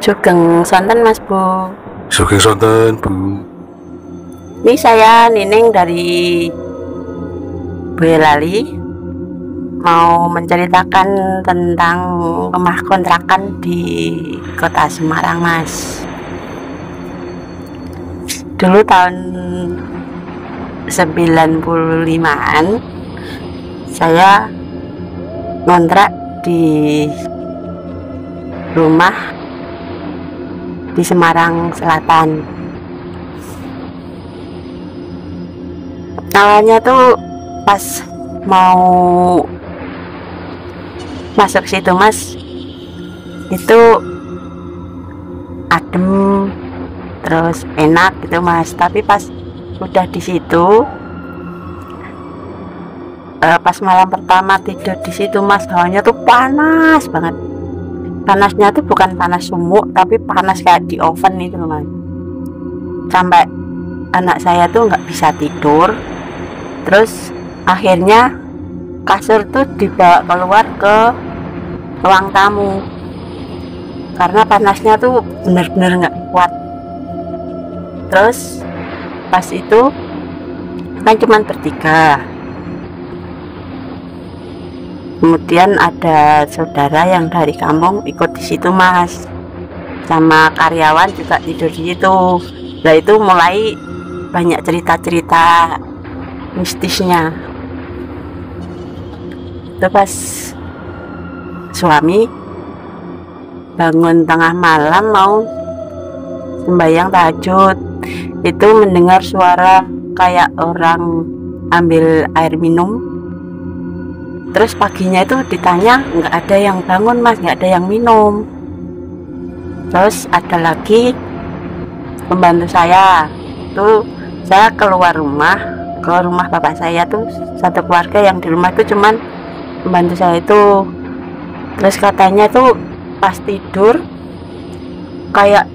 Sugeng sonten Mas Bu. Sugeng sonten Bu. Ini saya Nining dari Boyolali, mau menceritakan tentang rumah kontrakan di kota Semarang Mas. Dulu tahun 95-an saya ngontrak di rumah di Semarang Selatan. Awalnya tuh pas mau masuk situ Mas, itu adem terus enak gitu Mas. Tapi pas udah di situ, pas malam pertama tidur di situ Mas, hawanya tuh panas banget. Panasnya tuh bukan panas sumuk, tapi panas kayak di oven itu loh Mas. Sampai anak saya tuh nggak bisa tidur. Terus akhirnya kasur tuh dibawa keluar ke ruang tamu karena panasnya tuh bener-bener nggak kuat. Terus pas itu kan cuman bertiga. Kemudian ada saudara yang dari kampung ikut di situ Mas, sama karyawan juga tidur di situ. Nah itu mulai banyak cerita-cerita mistisnya. Itu pas suami bangun tengah malam mau sembahyang tahajud, itu mendengar suara kayak orang ambil air minum. Terus paginya itu ditanya, nggak ada yang bangun Mas, nggak ada yang minum. Terus ada lagi pembantu saya tuh, saya keluar rumah ke rumah bapak saya tuh, satu keluarga yang di rumah itu cuman pembantu saya itu. Terus katanya tuh pas tidur kayak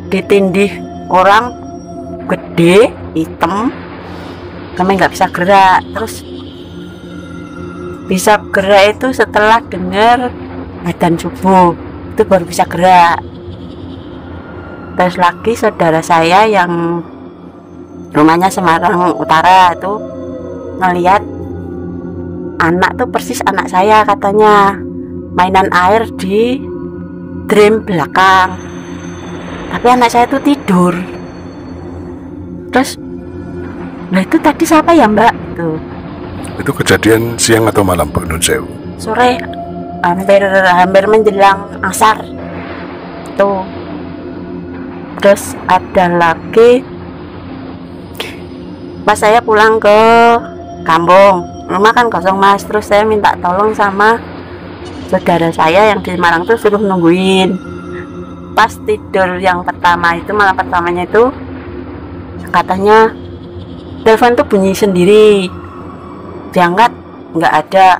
ditindih orang gede hitam, kami nggak bisa gerak. Terus bisa gerak itu setelah dengar adzan subuh, itu baru bisa gerak. Terus lagi saudara saya yang rumahnya Semarang Utara itu ngeliat anak tuh persis anak saya, katanya mainan air di drain belakang, tapi anak saya tuh tidur. Terus nah itu tadi siapa ya Mbak? Itu kejadian siang atau malam Pak Nun Sewu? Sore, hampir menjelang asar tuh. Terus ada lagi pas saya pulang ke kampung, rumah kan kosong Mas. Terus saya minta tolong sama saudara saya yang di Semarang tuh suruh nungguin. Pas tidur yang pertama itu, malam pertamanya itu katanya telepon tuh bunyi sendiri, diangkat nggak ada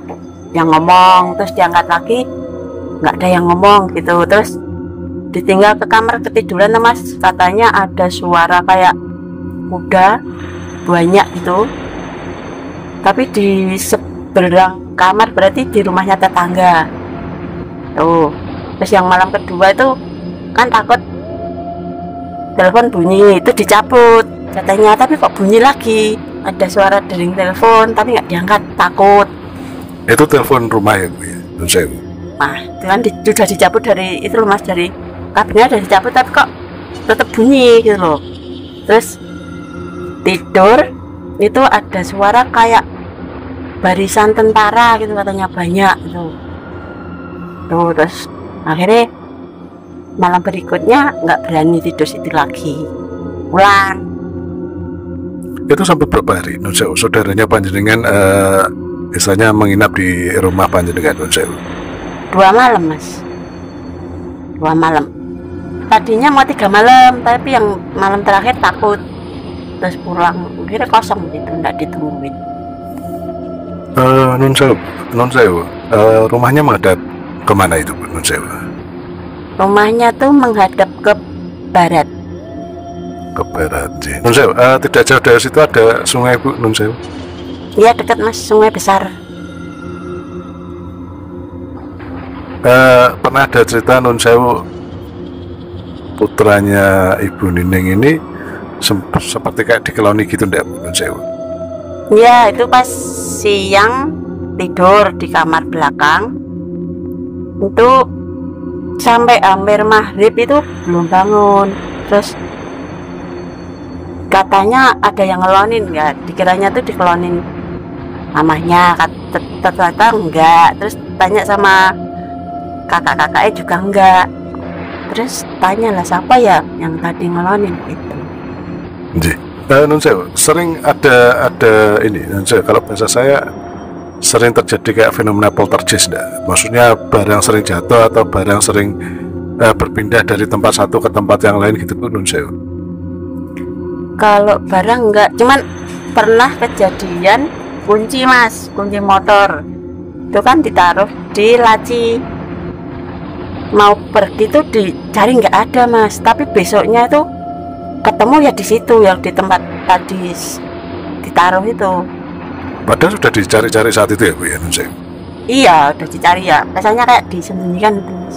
yang ngomong, terus diangkat lagi nggak ada yang ngomong gitu. Terus ditinggal ke kamar ketiduran Mas, katanya ada suara kayak kuda banyak gitu, tapi di seberang kamar, berarti di rumahnya tetangga tuh. Terus yang malam kedua itu kan takut telepon bunyi, itu dicabut katanya, tapi kok bunyi lagi, ada suara dering telepon tapi nggak diangkat, takut. Itu telepon rumah ya Bu ya, Nun Sewu? Nah itu kan sudah dicabut dari itu loh Mas, dari kabinnya udah dicabut tapi kok tetap bunyi gitu loh. Terus tidur itu ada suara kayak barisan tentara gitu, katanya banyak gitu tuh. Terus akhirnya malam berikutnya nggak berani tidur situ lagi, pulang. Itu sampai berapa hari Nun Sewu saudaranya panjenengan misalnya menginap di rumah panjenengan Nun Sewu? 2 malam Mas, 2 malam. Tadinya mau 3 malam, tapi yang malam terakhir takut, terus pulang. Akhirnya kosong gitu, nggak ditungguin. Nun Sewu, rumahnya menghadap kemana itu Nun Sewu? Rumahnya tuh menghadap ke barat. Ke barat sih. Nun Sewu, tidak jauh dari situ ada sungai Bu Nun Sewu? Iya dekat Mas, sungai besar. Pernah ada cerita Nun Sewu putranya Ibu Nining ini seperti kayak dikeloni gitu ndak Bu Nun Sewu? Ya itu pas siang tidur di kamar belakang itu sampai hampir maghrib itu belum bangun. Terus katanya ada yang ngelonin, ya dikiranya tuh dikelonin mamahnya, ternyata enggak. Terus tanya sama kakak-kakaknya juga enggak. Terus tanya lah siapa ya yang tadi ngelonin itu. Nun Sewu, sering ada ini Nun Sewu, kalau bahasa saya sering terjadi kayak fenomena poltergeist enggak? Maksudnya barang sering jatuh atau barang sering berpindah dari tempat satu ke tempat yang lain gitu Bu Nun Sewu? Kalau barang enggak, cuman pernah kejadian kunci mas, kunci motor itu kan ditaruh di laci, mau pergi tuh dicari nggak ada mas, tapi besoknya itu ketemu ya di situ yang di tempat tadi ditaruh itu. Padahal sudah dicari-cari saat itu ya Bu ya Nun Sewu? Iya udah dicari ya, biasanya kayak disembunyikan itu mas.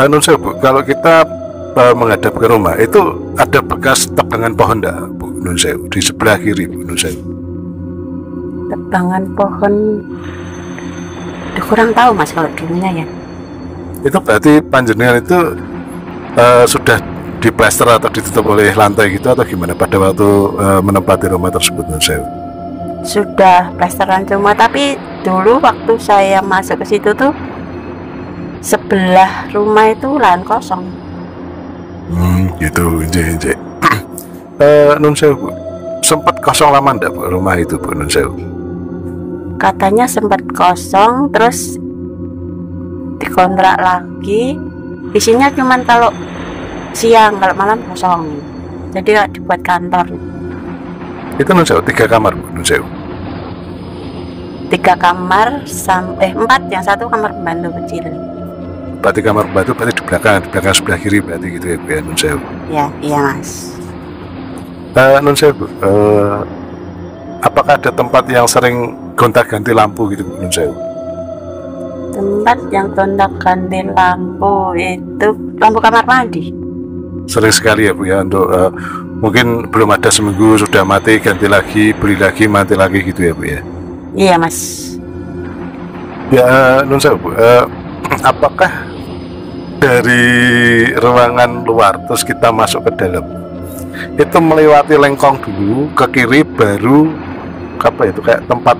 Nun Sewu Bu, kalau kita menghadap ke rumah itu ada bekas tebangan pohon enggak Bu Nun Sewu di sebelah kiri Bu Nun Sewu? Tebangan pohon kurang tahu mas kalau dulunya ya. Itu berarti panjenengan itu sudah diplester atau ditutup oleh lantai gitu atau gimana pada waktu menempati rumah tersebut Nun Sewu? Sudah plesteran semua, tapi dulu waktu saya masuk ke situ tuh sebelah rumah itu lahan kosong. Gitu, inje. Nun Sewu, sempat kosong lama enggak Bu rumah itu Bu Nun Sewu? Katanya sempat kosong, terus dikontrak lagi. Isinya cuman kalau siang, kalau malam kosong. Jadi gak dibuat kantor. Itu Nun Sewu 3 kamar Bu Nun Sewu? 3 kamar sampai 4, yang satu kamar pembantu kecil. Berarti kamar pembantu berarti di belakang sebelah kiri berarti gitu ya Bu ya Nun Sewu? Ya, iya mas. Nun Sewu, apakah ada tempat yang sering gonta-ganti lampu gitu Bu Nun Sewu? Tempat yang gonta-ganti lampu itu lampu kamar mandi. Sering sekali ya Bu ya, untuk mungkin belum ada seminggu sudah mati, ganti lagi, beli lagi, mati lagi gitu ya Bu ya? Iya mas. Ya Nun Sewu Bu, apakah dari ruangan luar terus kita masuk ke dalam itu melewati lengkong dulu ke kiri baru apa itu kayak tempat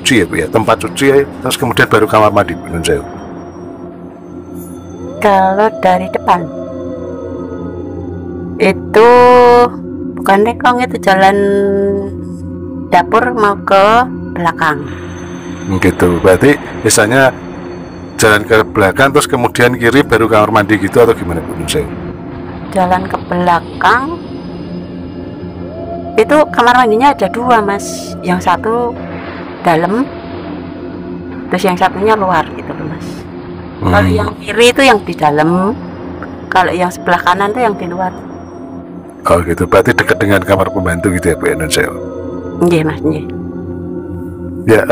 cuci ya Bu ya, tempat cuci terus kemudian baru kamar mandi Bu Nun Sewu? Kalau dari depan itu bukan lengkong, itu jalan dapur mau ke belakang. Gitu, berarti misalnya jalan ke belakang terus kemudian kiri baru kamar mandi gitu atau gimana Bu Nun Sewu? Jalan ke belakang itu kamar mandinya ada 2 mas, yang satu dalam terus yang satunya luar gitu loh mas. Kalau yang kiri itu yang di dalam, kalau yang sebelah kanan itu yang di luar. Oh gitu, berarti dekat dengan kamar pembantu gitu ya Bu Nun Sewu? Iya mas, iya. Ya,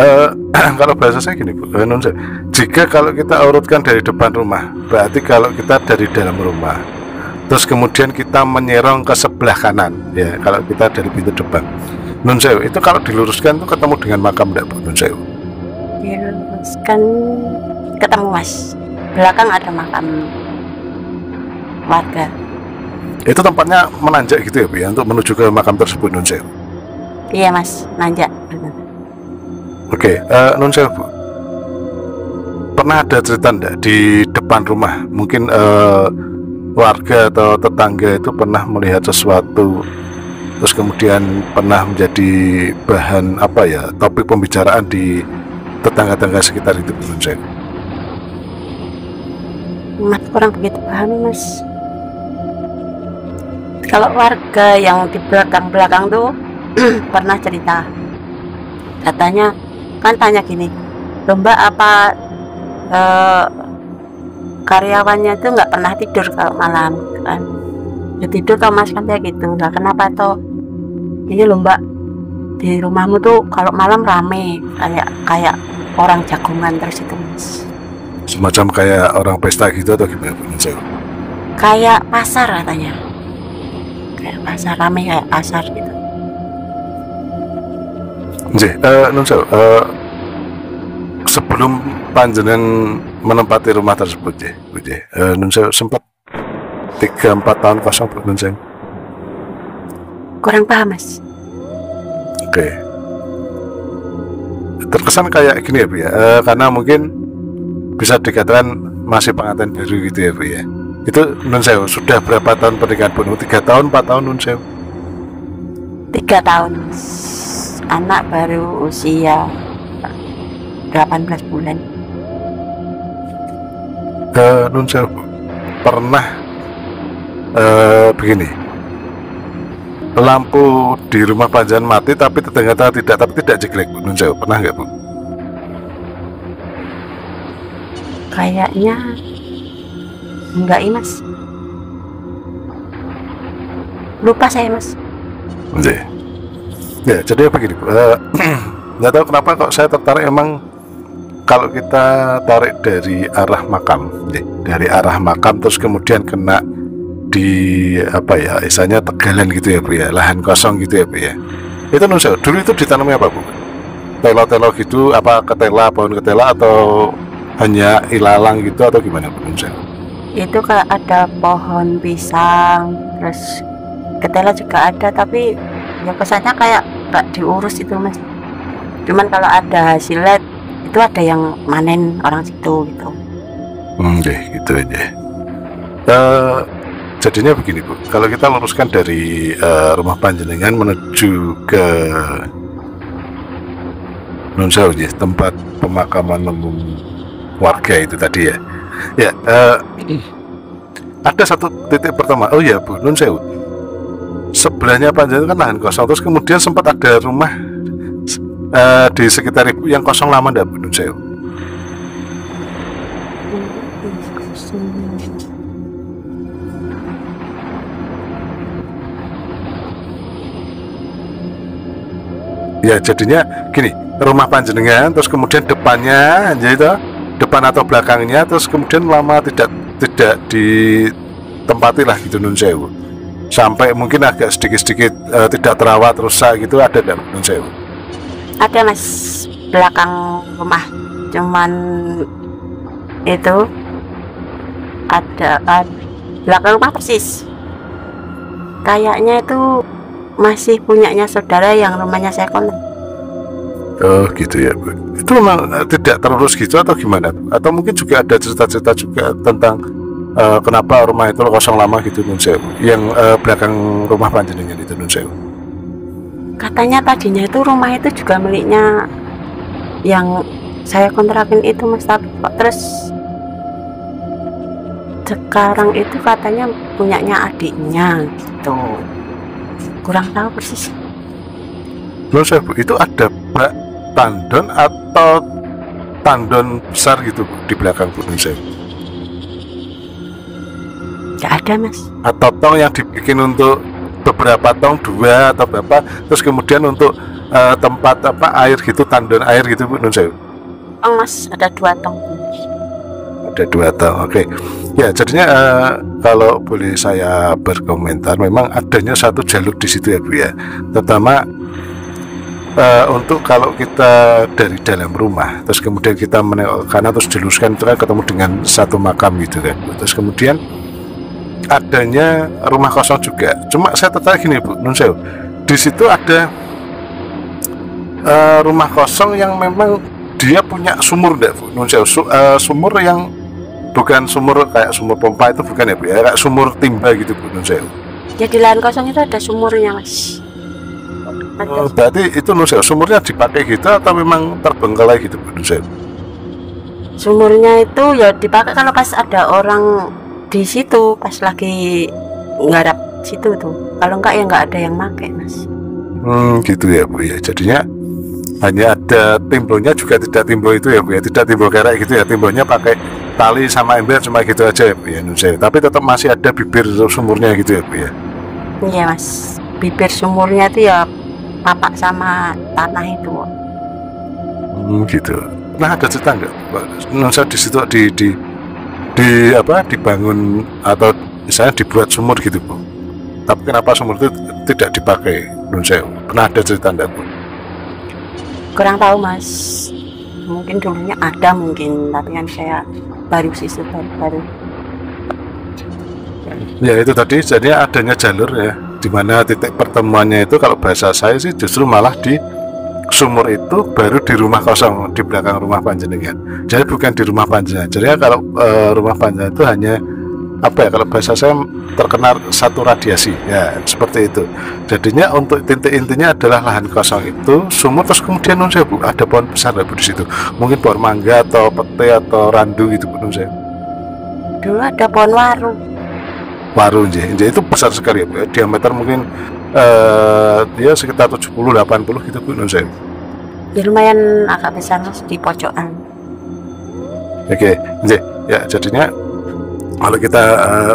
kalau bahasa saya gini Bu Nun Sewu, jika kalau kita urutkan dari depan rumah, berarti kalau kita dari dalam rumah terus kemudian kita menyerong ke sebelah kanan ya, kalau kita dari pintu depan Nun Sewu, itu kalau diluruskan itu ketemu dengan makam enggak Bu Nun Sewu? Diluruskan ketemu mas, belakang ada makam warga. Itu tempatnya menanjak gitu ya Bu ya, untuk menuju ke makam tersebut Nun Sewu? Iya mas, nanjak. Oke, Nun Sewu Bu, pernah ada cerita enggak di depan rumah mungkin warga atau tetangga itu pernah melihat sesuatu terus kemudian pernah menjadi bahan apa ya, topik pembicaraan di tetangga-tetangga sekitar itu Bu Nun Sewu? Mas kurang begitu paham mas. Kalau warga yang di belakang-belakang tuh pernah cerita, katanya kan tanya gini, Mbak apa karyawannya tuh nggak pernah tidur kalau malam kan? Ya tidur toh mas, kan kayak gitu. Lah kenapa toh ini lho Mbak, di rumahmu tuh kalau malam rame kayak orang jagungan terus itu mas. Semacam kayak orang pesta gitu atau gimana Bu Nun Sewu? Kayak pasar katanya. Kayak pasar, rame kayak pasar gitu. Nggih, Nun Sewu, sebelum panjenengan menempati rumah tersebut ya, Bu Nggih, Nun Sewu sempat 3-4 tahun kosong Bu Nun Sewu. Kurang paham Mas. Oke. Terkesan kayak gini ya Bu ya, karena mungkin bisa dikatakan masih pengantin baru gitu ya Bu ya. Itu Nun Sewu sudah berapa tahun pernikahan Bu? 3 tahun, 4 tahun Nun Sewu? 3 tahun Mas. Anak baru usia 18 bulan. Nun Sewu pernah begini, lampu di rumah panjenengan mati tapi ternyata tidak jeglek Bu Nun Sewu, pernah nggak Bu? Kayaknya enggak ini Mas. Lupa saya Mas. Nggih. Ya, jadi begini Bu, nggak tahu kenapa kok saya tertarik emang kalau kita tarik dari arah makam, dari arah makam terus kemudian kena di apa ya, istilahnya tegalan gitu ya Bu ya, lahan kosong gitu ya Bu ya. Itu Nun Sewu, dulu itu ditanami apa Bu? Telo-telo gitu, apa ketela, pohon ketela atau hanya ilalang gitu atau gimana Bu Nun Sewu? Itu kayak ada pohon pisang, terus ketela juga ada, tapi ya kesannya kayak nggak diurus itu Mas. Cuman kalau ada hasilnya itu ada yang manen orang situ gitu. Deh, gitu aja. Jadinya begini Bu, kalau kita luruskan dari rumah panjenengan menuju ke Nun Sewu ya, tempat pemakaman umum warga itu tadi ya. Ya, ada satu titik pertama. Oh ya Bu Nun Sewu, sebelahnya panjenengan kan lahan kosong, terus kemudian sempat ada rumah di sekitar Ibu yang kosong lama ndak Bu Nun Sewu? Ya jadinya gini, rumah panjenengan terus kemudian depannya jadi depan atau belakangnya terus kemudian lama tidak ditempati lah gitu Nun Sewu, sampai mungkin agak sedikit tidak terawat rusak gitu, ada enggak Nun Sewu? Ada Mas, belakang rumah, cuman itu ada belakang rumah persis. Kayaknya itu masih punyanya saudara yang rumahnya saya kontrak. Oh gitu ya Bu. Itu memang tidak terurus gitu atau gimana? Atau mungkin juga ada cerita-cerita juga tentang kenapa rumah itu kosong lama gitu Nun Sewu, yang belakang rumah panjenengan itu Nun Sewu? Katanya tadinya itu rumah itu juga miliknya yang saya kontrakin itu Mas, tapi kok terus sekarang itu katanya punyanya adiknya gitu. Kurang tahu persis. Nun Sewu, itu ada bak tandon atau tandon besar gitu Bu, di belakang Bu Nun Sewu? Gak ada Mas. Atau tong yang dibikin untuk beberapa tong, 2 atau berapa, terus kemudian untuk tempat apa air gitu, tandon air gitu Bu Nun Sewu? Oh Mas, ada 2 tong. Ada 2 tong, oke. Ya jadinya kalau boleh saya berkomentar, memang adanya satu jalur di situ ya Bu ya, terutama untuk kalau kita dari dalam rumah terus kemudian kita menengok kanan terus diluruskan itu kan ketemu dengan satu makam gitu kan Bu. Terus kemudian adanya rumah kosong juga. Cuma saya tertarik gini Bu Nun Sewu, di situ ada rumah kosong yang memang dia punya sumur enggak Bu Nun Sewu? Sumur yang bukan sumur kayak sumur pompa itu bukan ya Bu ya, kayak sumur timba gitu Bu Nun Sewu. Jadi lahan kosong itu ada sumurnya Mas. Berarti itu Nun Sewu sumurnya dipakai gitu atau memang terbengkalai gitu Bu Nun Sewu? Sumurnya itu ya dipakai kalau pas ada orang di situ, pas lagi ngarap situ tuh. Kalau enggak ya nggak ada yang pakai Mas. Gitu ya Bu ya. Jadinya hanya ada timbulnya juga tidak timbul itu ya Bu ya, tidak timbul kerek gitu ya, timbulnya pakai tali sama ember cuma gitu aja ya Bu ya Nun Sewu. Tapi tetap masih ada bibir sumurnya gitu ya Bu ya. Iya Mas, bibir sumurnya itu ya tapak sama tanah itu. Gitu. pernah ada cerita nggak non sewu di situ di apa dibangun atau misalnya dibuat sumur gitu Bu, tapi kenapa sumur itu tidak dipakai non sewu? Pernah ada cerita enggak Bu? Kurang tahu Mas, mungkin dulunya ada mungkin, tapi kan saya baru sih baru. Ya itu tadi, jadi adanya jalur ya, dimana titik pertemuannya itu kalau bahasa saya sih justru malah di sumur itu baru di rumah kosong di belakang rumah panjenengan. Jadi bukan di rumah panjenengan. Jadi kalau rumah panjenengan itu hanya apa ya, kalau bahasa saya terkena satu radiasi ya seperti itu. Jadinya untuk titik intinya adalah lahan kosong itu sumur, terus kemudian non saya Bu ada pohon besar Bu di situ. Mungkin pohon mangga atau pete atau randu gitu Bu non saya. Dulu ada pohon waru. Waru jadi itu besar sekali ya Bu. Diameter mungkin dia sekitar 70-80 gitu Bu non saya. Ya lumayan agak besar Mas, di pojokan. Oke, ya jadinya kalau kita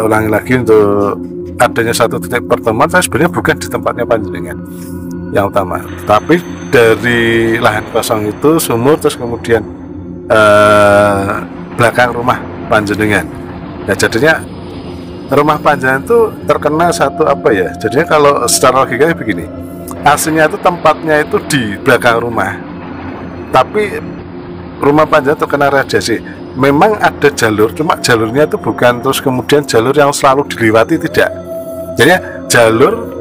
ulangi lagi untuk adanya satu titik pertemuan, saya sebenarnya bukan di tempatnya panjenengan yang utama, tapi dari lahan kosong itu sumur, terus kemudian belakang rumah panjenengan. Ya jadinya rumah panjenengan itu terkena satu apa ya? Jadinya kalau secara logikanya begini, aslinya itu tempatnya itu di belakang rumah, tapi rumah panjenengan terkena radiasi. Memang ada jalur, cuma jalurnya itu bukan terus kemudian jalur yang selalu dilewati, tidak. Jadi jalur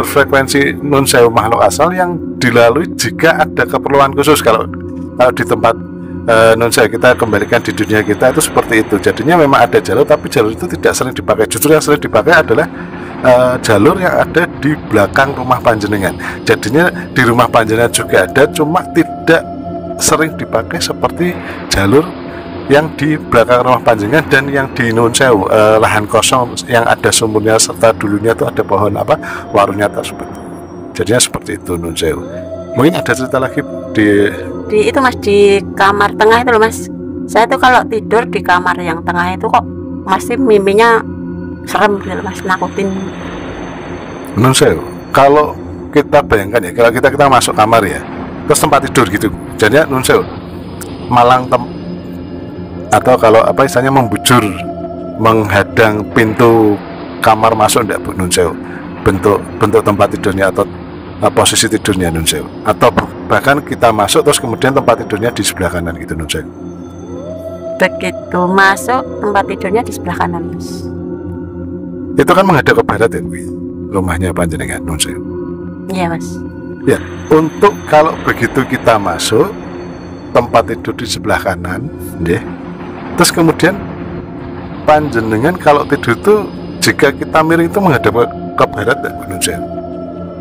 frekuensi non sewu makhluk asal yang dilalui jika ada keperluan khusus. Kalau di tempat non sewu kita kembalikan di dunia kita itu seperti itu. Jadinya memang ada jalur, tapi jalur itu tidak sering dipakai. Justru yang sering dipakai adalah jalur yang ada di belakang rumah panjenengan. Jadinya di rumah panjenengan juga ada, cuma tidak sering dipakai seperti jalur yang di belakang rumah panjenengan dan yang di non sewu lahan kosong yang ada sumurnya serta dulunya itu ada pohon apa warunya tersebut. Jadinya seperti itu non sewu. Mungkin ada cerita lagi di itu Mas, di kamar tengah itu loh Mas. Saya tuh kalau tidur di kamar yang tengah itu kok masih mimpinya serem gitu Mas, nakutin. non sewu. Kalau kita bayangkan ya, kalau kita masuk kamar ya, terus tempat tidur gitu. Jadinya non sewu malang atau kalau apa istilahnya membujur menghadang pintu kamar masuk enggak Bu nun sewu, bentuk tempat tidurnya atau posisi tidurnya nun sewu, atau bahkan kita masuk terus kemudian tempat tidurnya di sebelah kanan gitu nun sewu. Begitu masuk tempat tidurnya di sebelah kanan Mas. Itu kan menghadap ke barat ya Bu, rumahnya panjenengan nun sewu. Iya Mas. Ya, untuk kalau begitu kita masuk tempat tidur di sebelah kanan ya. Terus kemudian panjenengan kalau tidur itu jika kita miring itu menghadap ke barat ya Bu Nunsia?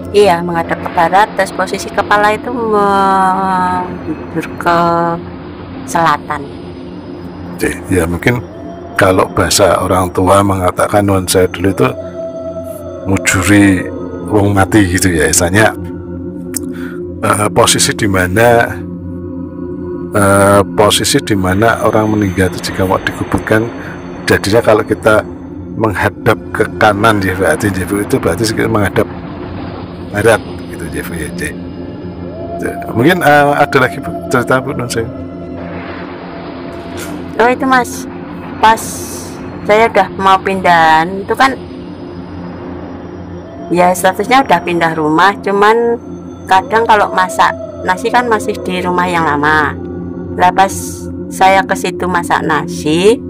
Iya, menghadap ke barat, terus posisi kepala itu menghadap ke selatan. Ya mungkin kalau bahasa orang tua mengatakan Nunsia dulu itu mujuri wong mati gitu ya, misalnya posisi di mana orang meninggal itu jika mau dikuburkan, jadinya kalau kita menghadap ke kanan ya berarti itu berarti menghadap barat gitu ya. Mungkin ada lagi Bu, cerita Bu non saya. Oh itu Mas, pas saya udah mau pindahan itu kan ya statusnya udah pindah rumah, cuman kadang kalau masak nasi kan masih di rumah yang lama. Lah pas saya ke situ masak nasi,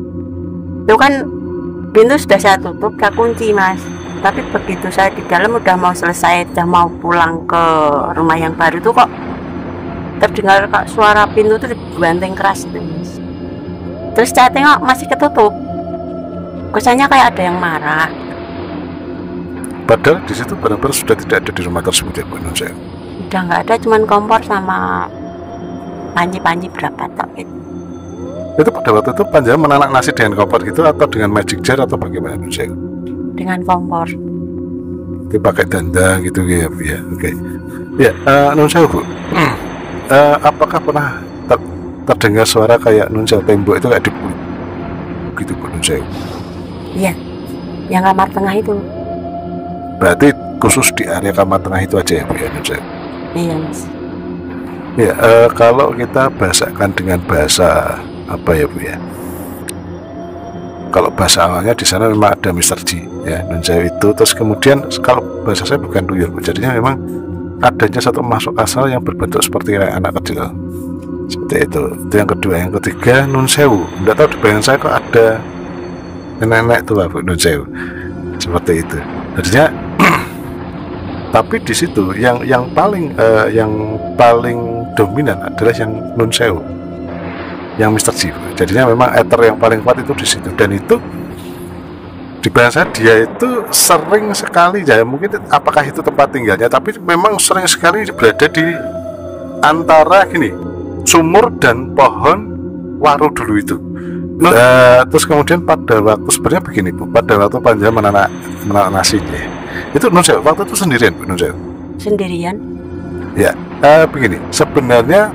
itu kan pintu sudah saya tutup, saya kunci Mas. Tapi begitu saya di dalam udah mau selesai, udah mau pulang ke rumah yang baru tuh kok terdengar kok suara pintu tuh dibanting keras tuh Mas. Terus saya tengok masih ketutup, kesannya kayak ada yang marah. Padahal di situ benar-benar sudah tidak ada di rumah tersebut ya Bu non saya. Udah nggak ada, cuman kompor sama panci-panci berapa tak gitu. Itu pada waktu itu panjenengan menanak nasi dengan kompor gitu atau dengan magic jar atau bagaimana non saya? Dengan kompor. Itu pakai dandang gitu ya Bu ya. Oke. Ya, non saya Bu. Apakah pernah terdengar suara kayak non saya tembok itu kayak dipulih gitu Bu non saya? Iya. Yang kamar tengah itu. Berarti khusus di area kamar tengah itu aja ya Bu ya non saya? Iya Mas. Ya, kalau kita bahasakan dengan bahasa apa ya Bu ya? Kalau bahasa awalnya di sana memang ada Mr. G ya, Nun Sewu itu. Terus kemudian kalau bahasa saya bukan tuyul, jadinya memang adanya satu masuk asal yang berbentuk seperti anak kecil. Seperti itu yang kedua. Yang ketiga, Nun Sewu. Tidak tahu di bayangan saya kok ada nenek tua Bu, Nun Sewu. Seperti itu. Jadinya tapi di situ yang paling dominan adalah yang Nun Sewu, yang Mr. G. Jadinya memang ether yang paling kuat itu di situ, dan itu di bahasa dia itu sering sekali ya, mungkin apakah itu tempat tinggalnya, tapi memang sering sekali berada di antara gini sumur dan pohon waru dulu itu. Terus kemudian pada waktu sebenarnya begini Bu, pada waktu Panjang menanak nasi ya, itu Nun Sewu waktu itu sendirian Bu, Nun Sewu? Sendirian. Ya, begini sebenarnya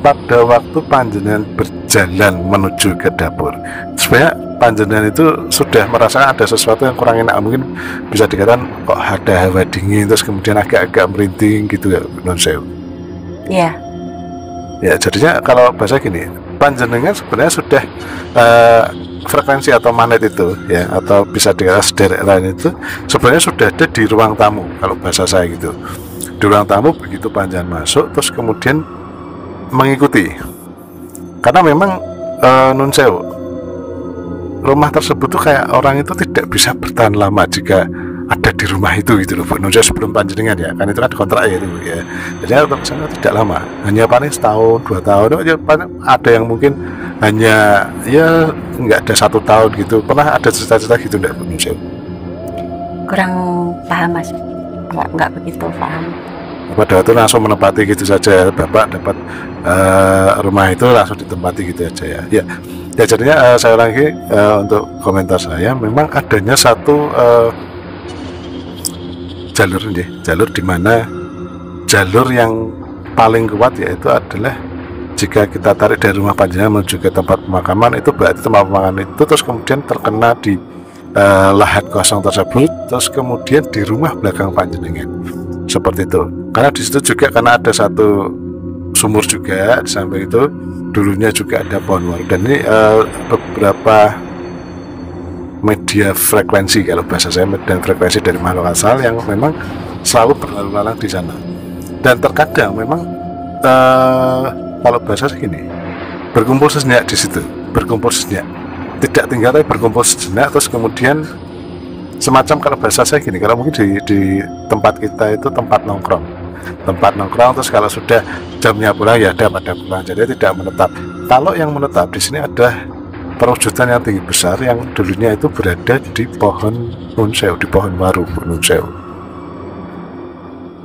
pada waktu Panjenengan berjalan menuju ke dapur, sebenarnya Panjenengan itu sudah merasakan ada sesuatu yang kurang enak, mungkin bisa dikatakan kok ada hawa dingin, terus kemudian agak-agak merinding gitu ya Nun Sewu? Iya. Ya, jadinya kalau bahasa gini, Panjenengan sebenarnya sudah frekuensi atau magnet itu ya, atau bisa dikatakan sederek lain itu sebenarnya sudah ada di ruang tamu kalau bahasa saya gitu. Di ruang tamu begitu Panjenengan masuk, terus kemudian mengikuti, karena memang Nun Sewu, rumah tersebut tuh kayak orang itu tidak bisa bertahan lama jika ada di rumah itu gitu loh Bu. Nun Sewu sebelum Panjenengan ya, kan itu kan kontrak ya itu ya. Jadi untuk sana tidak lama, hanya paling setahun 2 tahun aja. Ada yang mungkin hanya ya nggak ada 1 tahun gitu. Pernah ada cerita-cerita gitu enggak Bu Nun Sewu? Kurang paham Mas, nggak begitu paham. Pada waktu langsung menempati gitu saja, Bapak dapat rumah itu langsung ditempati gitu aja ya. Ya jadinya saya lagi untuk komentar saya, memang adanya satu jalur di mana jalur yang paling kuat yaitu adalah jika kita tarik dari rumah Panjenengan menuju ke tempat pemakaman, itu berarti tempat pemakaman itu terus kemudian terkena di lahan kosong tersebut, terus kemudian di rumah belakang Panjenengan seperti itu. Karena di situ juga karena ada satu sumur juga di samping itu, dulunya juga ada pohon waru, dan ini beberapa media frekuensi kalau bahasa saya, dan frekuensi dari makhluk asal yang memang selalu berlalu lalang di sana. Dan terkadang memang kalau bahasa segini, berkumpul sejenak di situ, berkumpul sejenak, tidak tinggal tapi berkumpul sejenak, terus kemudian semacam kalau bahasa saya gini, kalau mungkin di tempat kita itu tempat nongkrong, terus kalau sudah jamnya pulang ya ada pada pulang, jadi tidak menetap. Kalau yang menetap di sini ada perwujudan yang tinggi besar yang dulunya itu berada di pohon Nun Sewu, di pohon waru Nun Sewu.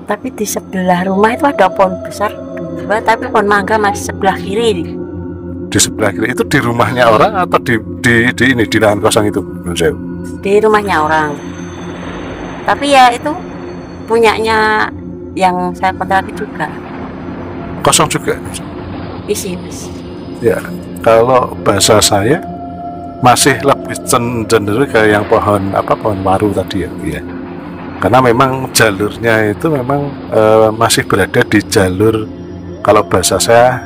Tapi di sebelah rumah itu ada pohon besar 2, tapi pohon mangga masih sebelah kiri. Di sebelah kiri itu di rumahnya orang atau di ini di lahan kosong itu Nun Sewu? Di rumahnya orang. Tapi ya itu punyanya yang saya kontraki juga. Kosong juga? Isi Mas. Ya, kalau bahasa saya masih lebih cenderung ke yang pohon waru tadi ya. Karena memang jalurnya itu memang masih berada di jalur, kalau bahasa saya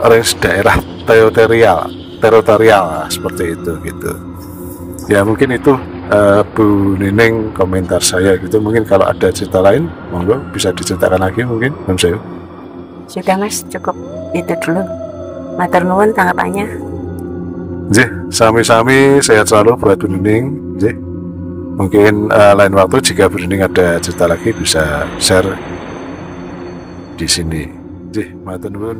range daerah teritorial seperti itu gitu. Ya mungkin itu Bu Nining komentar saya gitu. Mungkin kalau ada cerita lain monggo bisa diceritakan lagi mungkin Nun Sewu. Sudah Mas, cukup itu dulu. Matur nuwun tanggapannya. Nggih, sami-sami, sehat selalu buat Bu Nining. Nggih. Mungkin lain waktu jika Bu Nining ada cerita lagi bisa share di sini. Nggih, matur nuwun.